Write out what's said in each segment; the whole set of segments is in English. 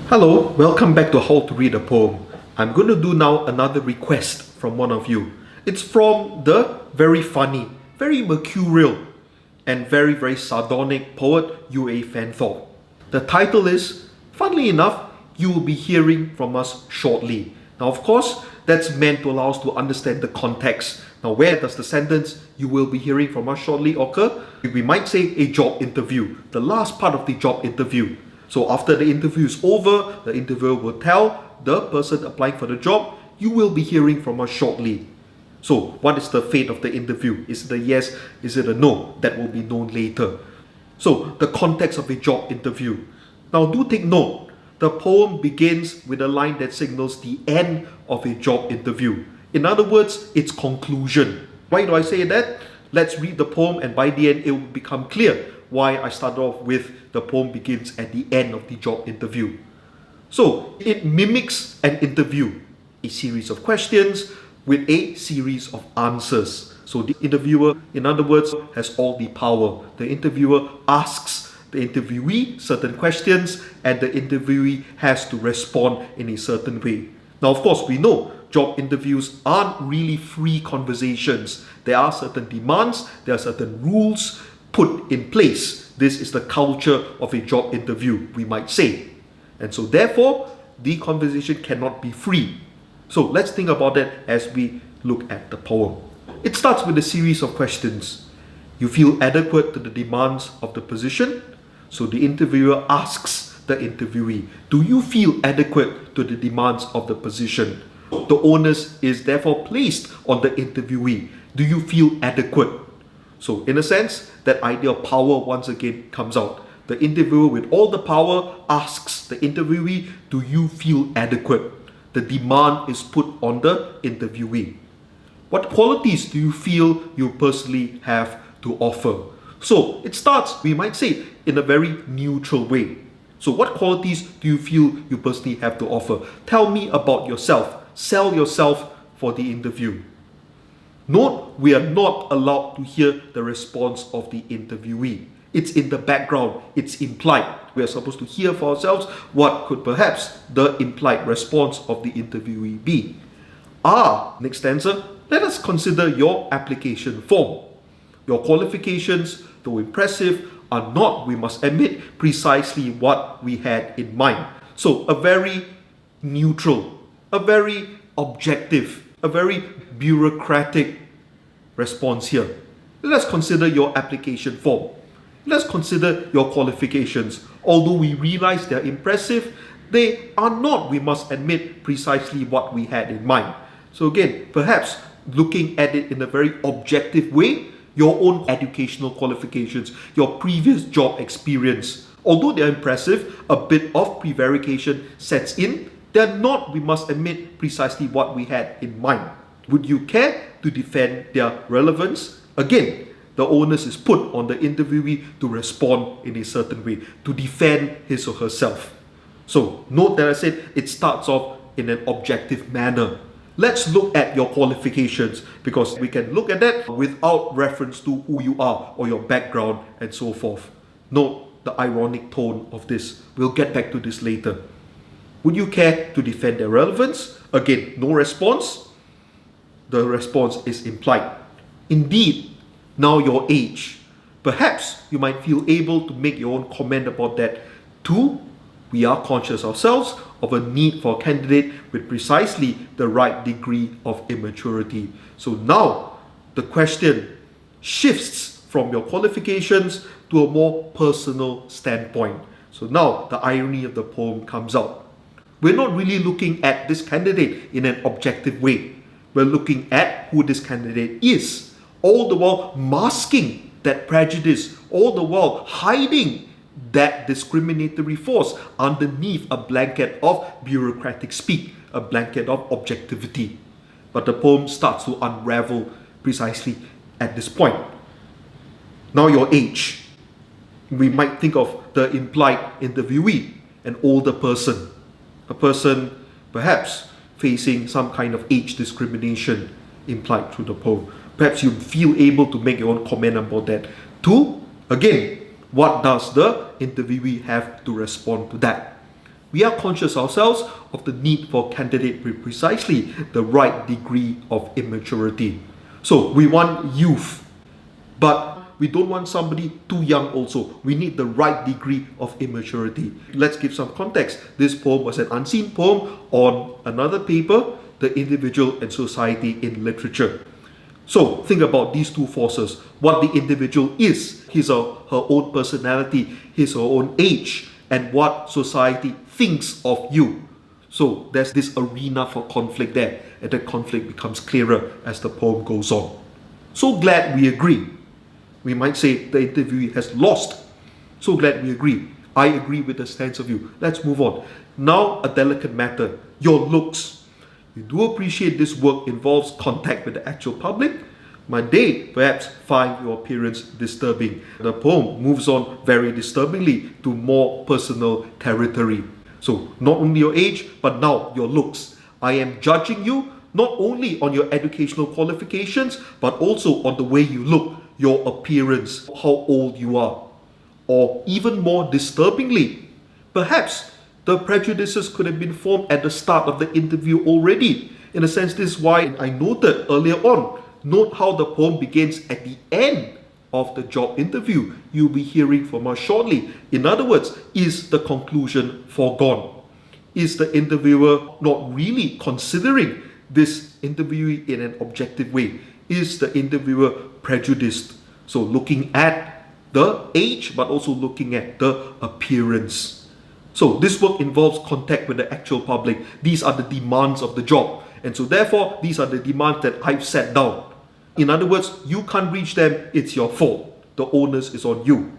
Hello, welcome back to How to Read a Poem. I'm going to do now another request from one of you. It's from the very funny, very mercurial, and very sardonic poet U A Fanthorpe. The title is, funnily enough, you will be hearing from us shortly. Now, of course, that's meant to allow us to understand the context. Now, where does the sentence "you will be hearing from us shortly" occur? We might say a job interview, the last part of the job interview. So after the interview is over, the interviewer will tell the person applying for the job, "You will be hearing from us shortly." So what is the fate of the interview? Is it a yes? Is it a no? That will be known later. So the context of a job interview. Now do take note, the poem begins with a line that signals the end of a job interview. In other words, its conclusion. Why do I say that? Let's read the poem, and by the end it will become clear why I started off with the poem begins at the end of the job interview. So it mimics an interview, a series of questions with a series of answers. So the interviewer, in other words, has all the power. The interviewer asks the interviewee certain questions, and the interviewee has to respond in a certain way. Now, of course, we know job interviews aren't really free conversations. There are certain demands, there are certain rules put in place. This is the culture of a job interview, we might say. And so therefore, the conversation cannot be free. So let's think about that as we look at the poem. It starts with a series of questions. You feel adequate to the demands of the position? So the interviewer asks the interviewee, do you feel adequate to the demands of the position? The onus is therefore placed on the interviewee. Do you feel adequate? So in a sense, that idea of power once again comes out. The interviewer with all the power asks the interviewee, do you feel adequate? The demand is put on the interviewee. What qualities do you feel you personally have to offer? So it starts, we might say, in a very neutral way. So what qualities do you feel you personally have to offer? Tell me about yourself. Sell yourself for the interview. Note, we are not allowed to hear the response of the interviewee. It's in the background, it's implied. We are supposed to hear for ourselves what could perhaps the implied response of the interviewee be. Next stanza, let us consider your application form. Your qualifications, though impressive, are not, we must admit, precisely what we had in mind. So a very neutral, a very objective, a very bureaucratic response here. Let's consider your application form. Let's consider your qualifications. Although we realize they're impressive, they are not, we must admit, precisely what we had in mind. So again, perhaps looking at it in a very objective way, your own educational qualifications, your previous job experience, although they're impressive, a bit of prevarication sets in. They're not, we must admit, precisely what we had in mind. Would you care to defend their relevance? Again, the onus is put on the interviewee to respond in a certain way, to defend his or herself. So note that I said it starts off in an objective manner. Let's look at your qualifications, because we can look at that without reference to who you are or your background and so forth. Note the ironic tone of this. We'll get back to this later. Would you care to defend their relevance? Again, no response. The response is implied. Indeed, now your age. Perhaps you might feel able to make your own comment about that too. We are conscious ourselves of a need for a candidate with precisely the right degree of immaturity. So now the question shifts from your qualifications to a more personal standpoint. So now the irony of the poem comes out. We're not really looking at this candidate in an objective way. We're looking at who this candidate is, all the while masking that prejudice, all the while hiding that discriminatory force underneath a blanket of bureaucratic speak, a blanket of objectivity. But the poem starts to unravel precisely at this point. Now your age. We might think of the implied interviewee, an older person, a person perhaps facing some kind of age discrimination implied through the poem. Perhaps you feel able to make your own comment about that. Two, again, what does the interviewee have to respond to that? We are conscious ourselves of the need for a candidate with precisely the right degree of immaturity. So we want youth, but we don't want somebody too young also. We need the right degree of immaturity. Let's give some context. This poem was an unseen poem on another paper, The Individual and Society in Literature. So think about these two forces. What the individual is, his or her own personality, his or her own age, and what society thinks of you. So there's this arena for conflict there, and the conflict becomes clearer as the poem goes on. So glad we agree. We might say the interviewee has lost. So glad we agree. I agree with the stance of you. Let's move on. Now a delicate matter, your looks. You do appreciate this work involves contact with the actual public. Might they perhaps find your appearance disturbing? The poem moves on very disturbingly to more personal territory. So not only your age, but now your looks. I am judging you not only on your educational qualifications, but also on the way you look, your appearance, how old you are. Or even more disturbingly, perhaps the prejudices could have been formed at the start of the interview already. In a sense, this is why I noted earlier on. Note how the poem begins at the end of the job interview. You'll be hearing from us shortly. In other words, is the conclusion foregone? Is the interviewer not really considering this interviewee in an objective way? Is the interviewer prejudiced? So looking at the age, but also looking at the appearance. So this work involves contact with the actual public. These are the demands of the job. And so therefore, these are the demands that I've set down. In other words, you can't reach them, it's your fault. The onus is on you.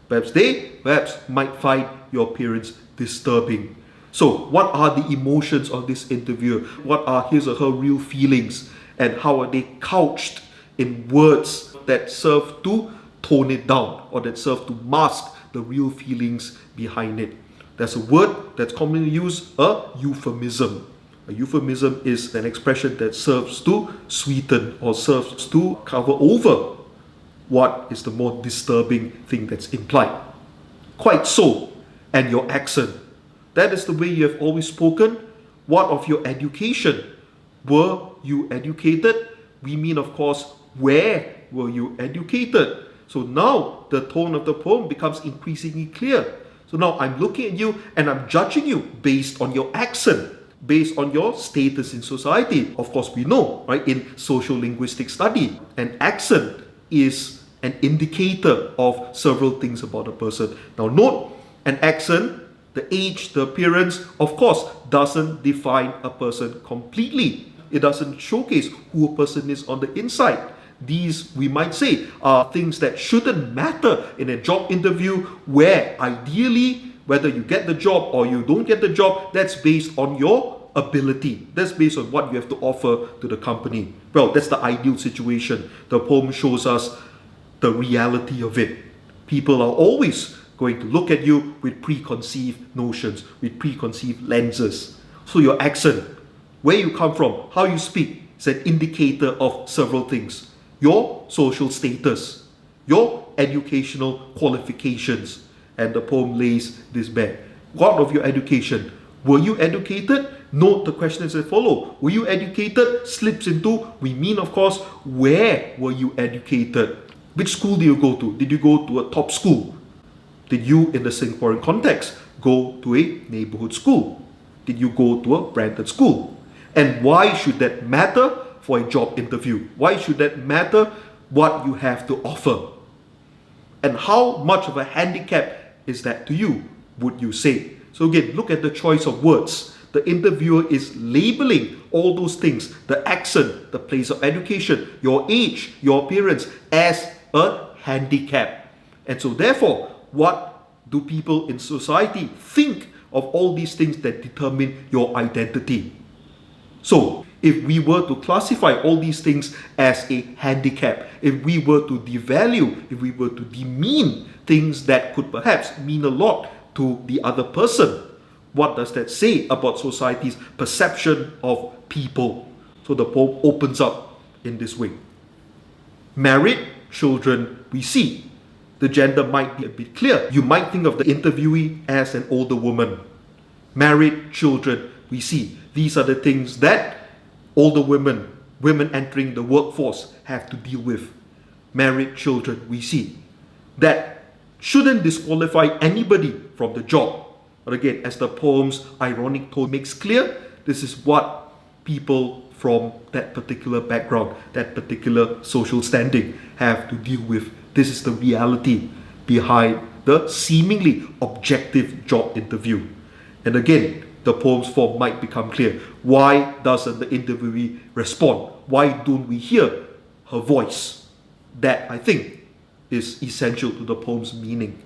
Perhaps they might find your appearance disturbing. So what are the emotions of this interviewer? What are his or her real feelings? And how are they couched in words that serve to tone it down or that serve to mask the real feelings behind it? There's a word that's commonly used, a euphemism. A euphemism is an expression that serves to sweeten or serves to cover over what is the more disturbing thing that's implied. Quite so. And your accent. That is the way you have always spoken. What of your education? Were you educated? We mean, of course, where were you educated? So now the tone of the poem becomes increasingly clear. So now I'm looking at you and I'm judging you based on your accent, based on your status in society. Of course, we know, right, in social linguistic study, an accent is an indicator of several things about a person. Now note, an accent, the age, the appearance, of course, doesn't define a person completely. It doesn't showcase who a person is on the inside. These, we might say, are things that shouldn't matter in a job interview where ideally, whether you get the job or you don't get the job, that's based on your ability. That's based on what you have to offer to the company. Well, that's the ideal situation. The poem shows us the reality of it. People are always going to look at you with preconceived notions, with preconceived lenses. So your accent, where you come from, how you speak, is an indicator of several things. Your social status, your educational qualifications, and the poem lays this bare. What of your education? Were you educated? Note the questions that follow. Were you educated? Slips into, we mean, of course, where were you educated? Which school did you go to? Did you go to a top school? Did you, in the Singaporean context, go to a neighborhood school? Did you go to a branded school? And why should that matter for a job interview? Why should that matter what you have to offer? And how much of a handicap is that to you, would you say? So again, look at the choice of words. The interviewer is labeling all those things, the accent, the place of education, your age, your appearance, as a handicap. And so therefore, what do people in society think of all these things that determine your identity? So, if we were to classify all these things as a handicap, if we were to devalue, if we were to demean things that could perhaps mean a lot to the other person, what does that say about society's perception of people? So the poem opens up in this way. Married, children, we see. The gender might be a bit clear. You might think of the interviewee as an older woman. married children, we see. These are the things that older women entering the workforce have to deal with. Married children, we see. That shouldn't disqualify anybody from the job. But again, as the poem's ironic tone makes clear, this is what people from that particular background, that particular social standing have to deal with. This is the reality behind the seemingly objective job interview. And again, the poem's form might become clear. Why doesn't the interviewee respond? Why don't we hear her voice? That, I think, is essential to the poem's meaning.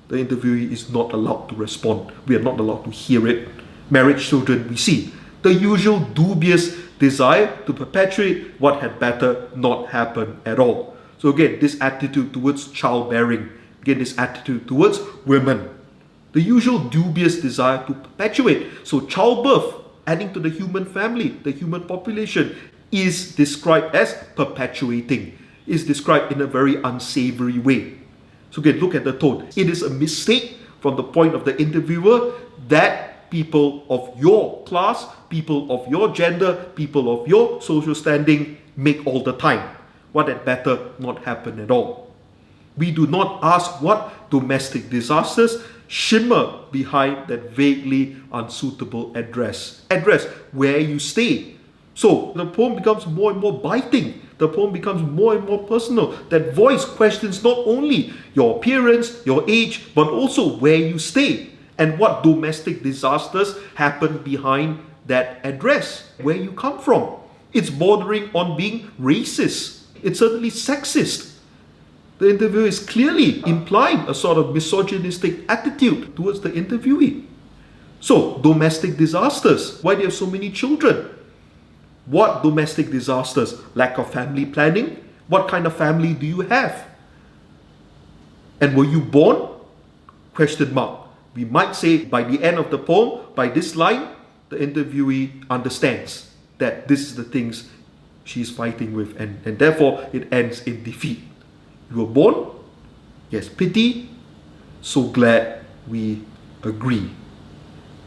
The interviewee is not allowed to respond. We are not allowed to hear it. Married children, we see the usual dubious desire to perpetuate what had better not happen at all. So again, this attitude towards childbearing, again, this attitude towards women, the usual dubious desire to perpetuate. So childbirth, adding to the human family, the human population, is described as perpetuating, is described in a very unsavory way. So again, look at the tone. It is a mistake from the point of the interviewer that people of your class, people of your gender, people of your social standing make all the time. What had better not happen at all. We do not ask what domestic disasters shimmer behind that vaguely unsuitable address. Address, where you stay. So the poem becomes more and more biting. The poem becomes more and more personal. That voice questions not only your appearance, your age, but also where you stay and what domestic disasters happen behind that address, where you come from. It's bordering on being racist. It's certainly sexist. The interviewer is clearly implying a sort of misogynistic attitude towards the interviewee. So, domestic disasters. Why do you have so many children? What domestic disasters? Lack of family planning? What kind of family do you have? And were you born? Question mark. We might say by the end of the poem, by this line, the interviewee understands that this is the things she's fighting with, and therefore it ends in defeat. You were born? Yes, pity. So glad we agree.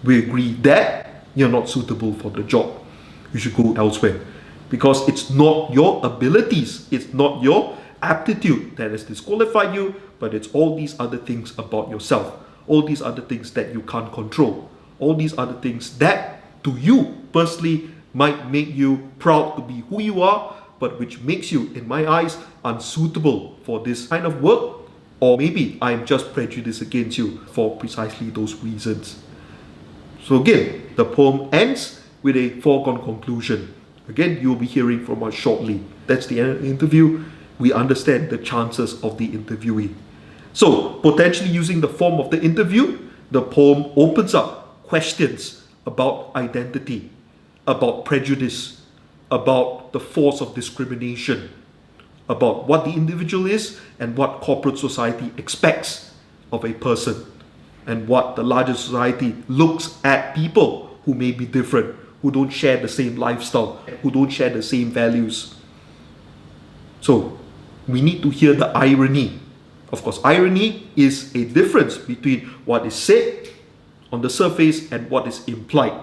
We agree that you're not suitable for the job. You should go elsewhere. Because it's not your abilities, it's not your aptitude that has disqualified you, but it's all these other things about yourself. All these other things that you can't control. All these other things that, to you personally, might make you proud to be who you are, but which makes you, in my eyes, unsuitable for this kind of work. Or maybe I'm just prejudiced against you for precisely those reasons. So again, the poem ends with a foregone conclusion. Again, you'll be hearing from us shortly. That's the end of the interview. We understand the chances of the interviewee. So, potentially using the form of the interview, the poem opens up questions about identity, about prejudice, about the force of discrimination, about what the individual is and what corporate society expects of a person, and what the larger society looks at people who may be different, who don't share the same lifestyle, who don't share the same values. So, we need to hear the irony. Of course, irony is a difference between what is said on the surface and what is implied.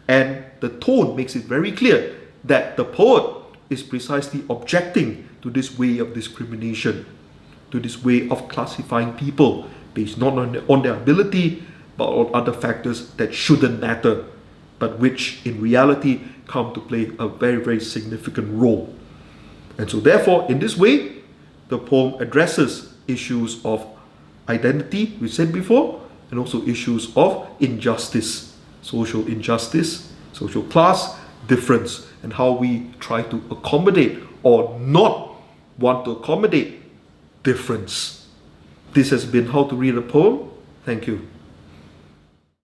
And the tone makes it very clear that the poet is precisely objecting to this way of discrimination, to this way of classifying people based not on their ability, but on other factors that shouldn't matter, but which in reality come to play a very, very significant role. And so therefore, in this way, the poem addresses issues of identity, we said before, and also issues of injustice, social class difference, and how we try to accommodate or not want to accommodate difference. This has been How to Read a Poem. Thank you.